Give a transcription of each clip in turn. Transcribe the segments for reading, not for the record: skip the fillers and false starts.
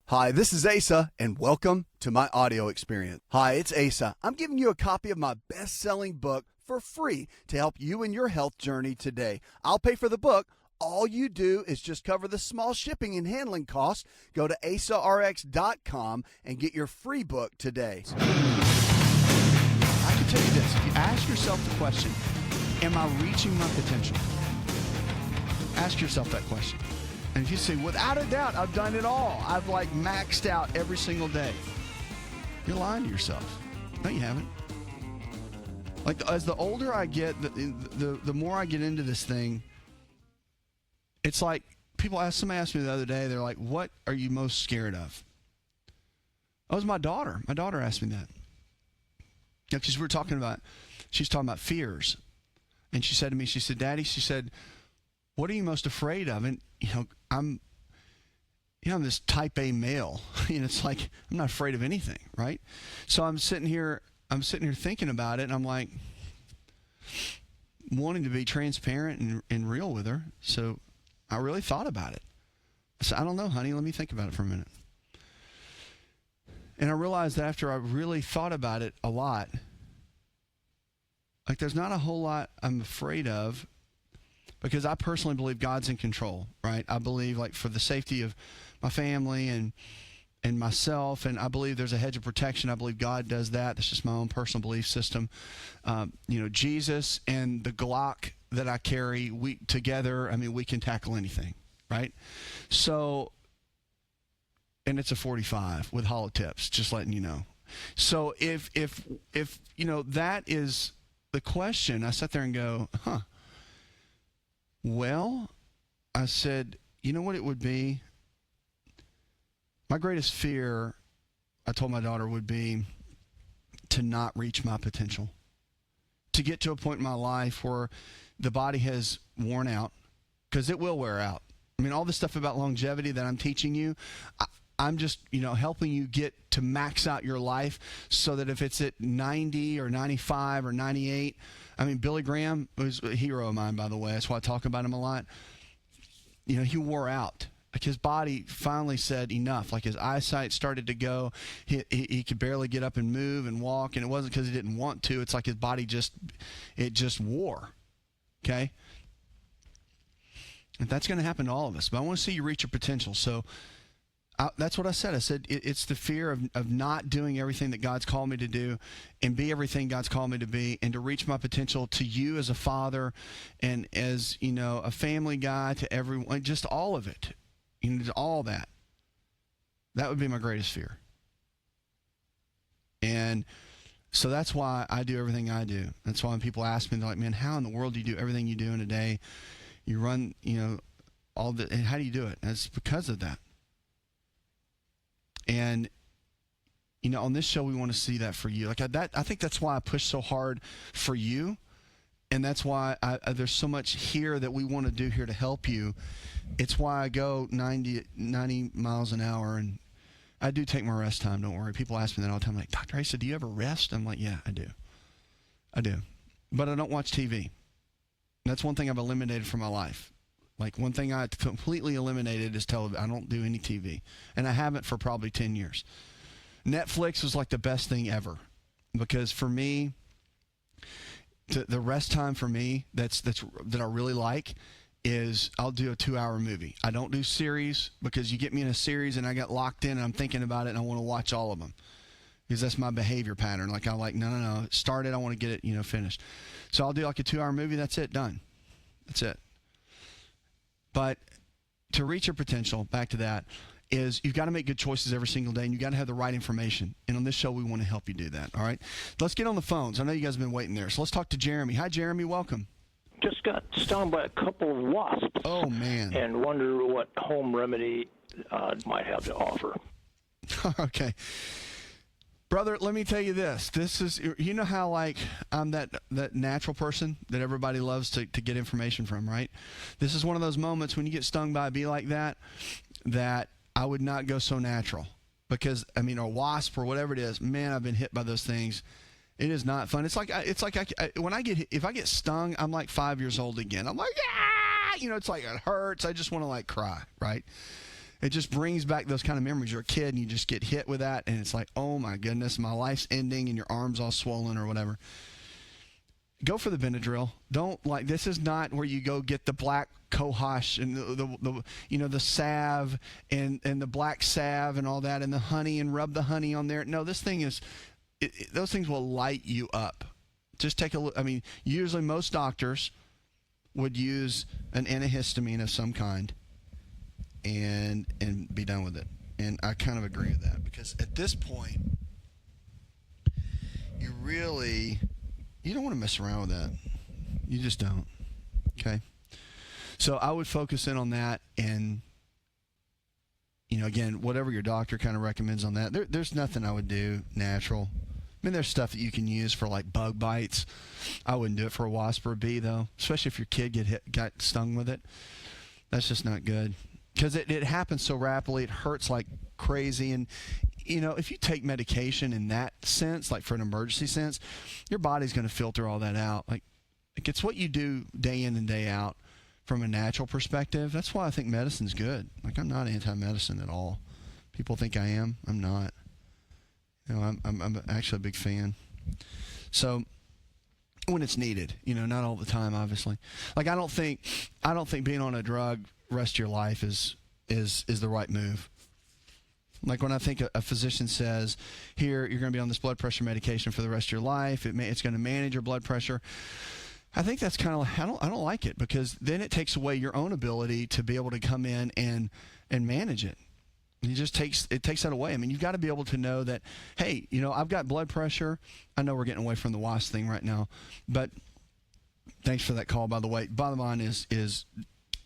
Hi, this is Asa, and welcome to my audio experience. Hi, it's Asa. I'm giving you a copy of my best-selling book for free to help you in your health journey today. I'll pay for the book. All you do is just cover the small shipping and handling costs. Go to asarx.com and get your free book today. I can tell you this. If you ask yourself the question, am I reaching my potential? Ask yourself that question. And if you say, without a doubt, I've done it all. I've maxed out every single day. You're lying to yourself. No, you haven't. As the older I get, the more I get into this thing, it's like somebody asked me the other day, they're like, what are you most scared of? That was my daughter. My daughter asked me that. Because she's talking about fears. And she said to me, she said, Daddy, she said, what are you most afraid of? And, I'm this type A male. It's like, I'm not afraid of anything, right? So I'm sitting here thinking about it, and I'm like, wanting to be transparent and real with her. So I really thought about it. I said, I don't know, honey. Let me think about it for a minute. And I realized that after I really thought about it a lot, there's not a whole lot I'm afraid of, because I personally believe God's in control, right? I believe, for the safety of my family and myself, and I believe there's a hedge of protection. I believe God does that. That's just my own personal belief system. Jesus and the Glock that I carry, we can tackle anything, right? So, and it's a 45 with hollow tips, just letting you know. So if that is the question, I sat there and go, well, I said, you know what it would be? My greatest fear, I told my daughter, would be to not reach my potential. To get to a point in my life where the body has worn out, because it will wear out. All this stuff about longevity that I'm teaching you, I'm just, helping you get to max out your life so that if it's at 90 or 95 or 98, Billy Graham was a hero of mine, by the way. That's why I talk about him a lot. He wore out. His body finally said enough. His eyesight started to go. He could barely get up and move and walk, and it wasn't because he didn't want to. It's like his body just wore. Okay? And that's going to happen to all of us. But I want to see you reach your potential. So that's what I said. I said it's the fear of not doing everything that God's called me to do and be everything God's called me to be, and to reach my potential to you as a father and as, a family guy, to everyone, just all of it. All that. That would be my greatest fear. And so that's why I do everything I do. That's why when people ask me, they're like, man, how in the world do you do everything you do in a day? You run, all the, and how do you do it? And it's because of that. And, on this show, we want to see that for you. I think that's why I push so hard for you. And that's why there's so much here that we want to do here to help you. It's why I go 90 miles an hour, and I do take my rest time. Don't worry. People ask me that all the time. Like, Dr. Asa, do you ever rest? I'm like, yeah, I do. But I don't watch TV. That's one thing I've eliminated from my life. One thing I completely eliminated is television. I don't do any TV. And I haven't for probably 10 years. Netflix was the best thing ever. Because for me, the rest time for me that I really like is I'll do a 2-hour movie. I don't do series, because you get me in a series and I get locked in and I'm thinking about it and I want to watch all of them. Because that's my behavior pattern. No. Start it. I want to get it, finished. So I'll do a 2-hour movie. That's it. Done. That's it. But to reach your potential, back to that, is you've got to make good choices every single day, and you've got to have the right information. And on this show, we want to help you do that, all right? Let's get on the phones. I know you guys have been waiting there. So let's talk to Jeremy. Hi, Jeremy. Welcome. Just got stung by a couple of wasps. Oh, man. And wonder what home remedy might have to offer. Okay. Brother, let me tell you this. This is, how I'm that natural person that everybody loves to get information from, right? This is one of those moments when you get stung by a bee like that I would not go so natural. Because, a wasp or whatever it is, man, I've been hit by those things. It is not fun. It's like if I get stung, I'm like 5 years old again. I'm like, ah! It's like it hurts. I just want to cry, right? It just brings back those kind of memories. You're a kid and you just get hit with that, and it's like, oh my goodness, my life's ending, and your arm's all swollen or whatever. Go for the Benadryl. Don't this is not where you go get the black cohosh and the salve and the black salve and all that and the honey and rub the honey on there. No, this thing is, those things will light you up. Just take a look. I mean, usually most doctors would use an antihistamine of some kind and be done with it. And I kind of agree with that, because at this point, you don't want to mess around with that. You just don't. Okay? So I would focus in on that, and, again, whatever your doctor kind of recommends on that. There's nothing I would do natural. I mean, there's stuff that you can use for, like, bug bites. I wouldn't do it for a wasp or a bee, though, especially if your kid got stung with it. That's just not good, because it happens so rapidly. It hurts like crazy, and if you take medication in that sense, like for an emergency sense, your body's going to filter all that out. Like it's what you do day in and day out from a natural perspective. That's why I think medicine's good. Like, I'm not anti-medicine at all. People think I am. I'm not. I'm actually a big fan. So when it's needed, not all the time, obviously. Like, I don't think being on a drug rest of your life is the right move. Like, when I think a physician says, here, you're going to be on this blood pressure medication for the rest of your life, it's going to manage your blood pressure, I think that's kind of like, I don't like it, because then it takes away your own ability to be able to come in and manage it. It takes that away. I mean, you've got to be able to know that, hey, I've got blood pressure. I know we're getting away from the WASP thing right now, but thanks for that call, by the way. Bottom line is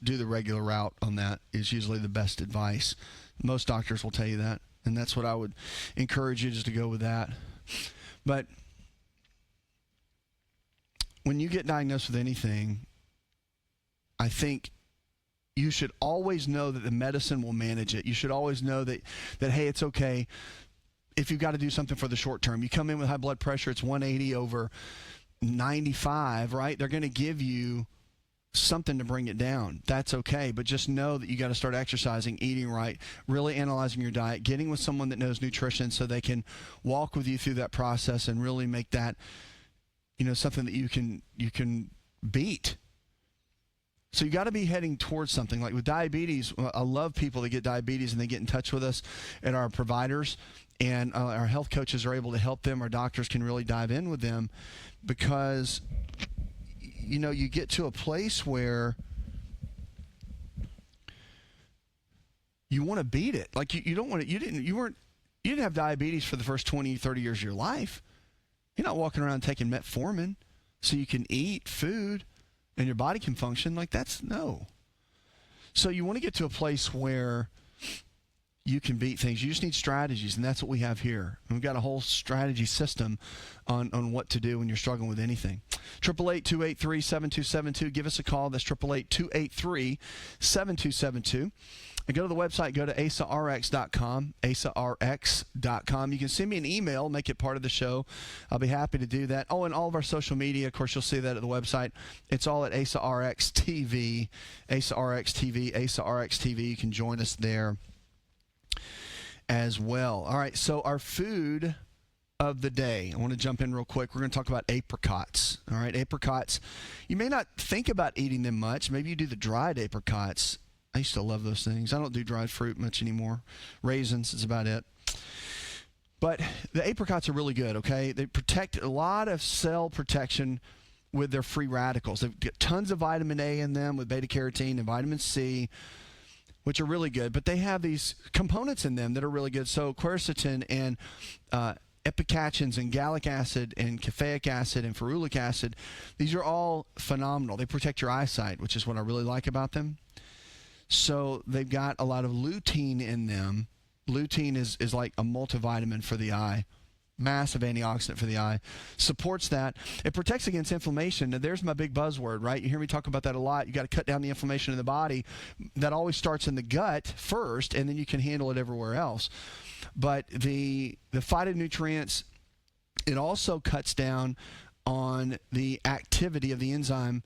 do the regular route on that is usually the best advice. Most doctors will tell you that, and that's what I would encourage you, just to go with that. But when you get diagnosed with anything, I think you should always know that the medicine will manage it. You should always know that hey, it's okay if you've got to do something for the short term. You come in with high blood pressure, it's 180 over 95, right? They're going to give you something to bring it down. That's okay, but just know that you got to start exercising, eating right, really analyzing your diet, getting with someone that knows nutrition so they can walk with you through that process and really make that something that you can beat. So you got to be heading towards something. Like with diabetes, I love people that get diabetes and they get in touch with us at our providers, and our health coaches are able to help them. Our doctors can really dive in with them, because you get to a place where you want to beat it. Like you don't want to, you didn't have diabetes for the first 20, 30 years of your life. You're not walking around taking metformin so you can eat food and your body can function. Like, no. So you want to get to a place where you can beat things. You just need strategies, and that's what we have here. And we've got a whole strategy system on what to do when you're struggling with anything. 888-283-7272. Give us a call. That's 888-283-7272. And go to the website. Go to asarx.com, asarx.com. You can send me an email, make it part of the show. I'll be happy to do that. Oh, and all of our social media, of course, you'll see that at the website. It's all at AsaRx TV, AsaRx TV, AsaRx TV. You can join us there as well. All right, so our food of the day. I want to jump in real quick. We're going to talk about apricots. All right, apricots. You may not think about eating them much. Maybe you do the dried apricots. I used to love those things. I don't do dried fruit much anymore. Raisins is about it. But the apricots are really good, okay? They protect a lot of cell protection with their free radicals. They've got tons of vitamin A in them with beta-carotene and vitamin C, which are really good. But they have these components in them that are really good. So quercetin and epicachins and gallic acid and caffeic acid and ferulic acid, these are all phenomenal. They protect your eyesight, which is what I really like about them. So they've got a lot of lutein in them. Lutein is like a multivitamin for the eye. Massive antioxidant for the eye. Supports that. It protects against inflammation. Now, there's my big buzzword, right? You hear me talk about that a lot. You got to cut down the inflammation in the body. That always starts in the gut first, and then you can handle it everywhere else. But the phytonutrients, it also cuts down on the activity of the enzyme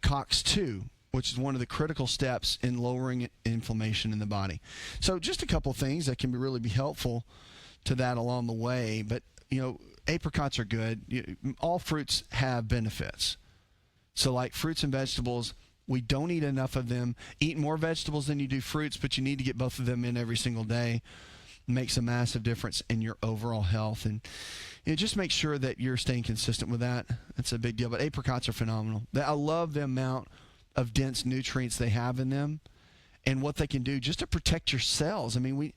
COX-2. which is one of the critical steps in lowering inflammation in the body. So just a couple of things that can really be helpful to that along the way. But, apricots are good. All fruits have benefits. So like fruits and vegetables, we don't eat enough of them. Eat more vegetables than you do fruits, but you need to get both of them in every single day. It makes a massive difference in your overall health. And just make sure that you're staying consistent with that. That's a big deal. But apricots are phenomenal. I love the amount of dense nutrients they have in them and what they can do just to protect your cells. I mean,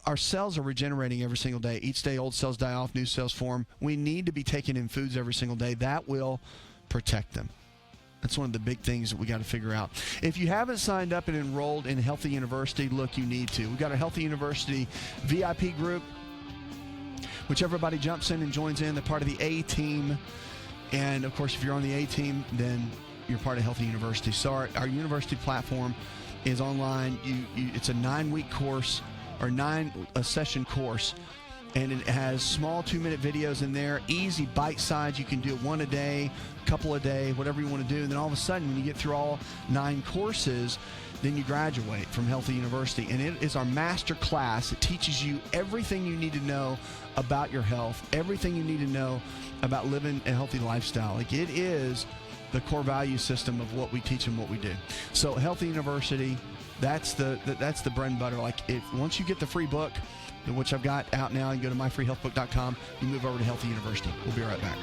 our cells are regenerating every single day. Each day, old cells die off, new cells form. We need to be taking in foods every single day. That will protect them. That's one of the big things that we got to figure out. If you haven't signed up and enrolled in Healthy University, look, you need to. We've got a Healthy University VIP group, which everybody jumps in and joins in. They're part of the A team. And, of course, if you're on the A team, then you're part of Healthy University. So our university platform is online. It's a 9-week course or 9-session course. And it has small 2-minute videos in there, easy bite size. You can do it one a day, couple a day, whatever you want to do. And then all of a sudden, when you get through all 9 courses, then you graduate from Healthy University. And it is our master class. It teaches you everything you need to know about your health, everything you need to know about living a healthy lifestyle. Like, it is the core value system of what we teach and what we do. So Healthy University, that's the bread and butter. Like, once you get the free book, which I've got out now, you go to myfreehealthbook.com, you move over to Healthy University. We'll be right back.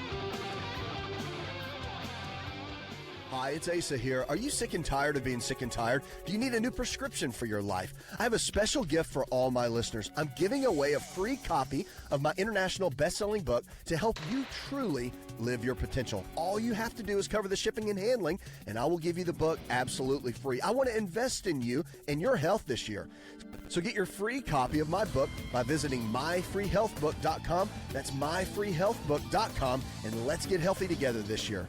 Hi, it's Asa here. Are you sick and tired of being sick and tired? Do you need a new prescription for your life? I have a special gift for all my listeners. I'm giving away a free copy of my international best-selling book to help you truly live your potential. All you have to do is cover the shipping and handling, and I will give you the book absolutely free. I want to invest in you and your health this year. So get your free copy of my book by visiting myfreehealthbook.com. That's myfreehealthbook.com, and let's get healthy together this year.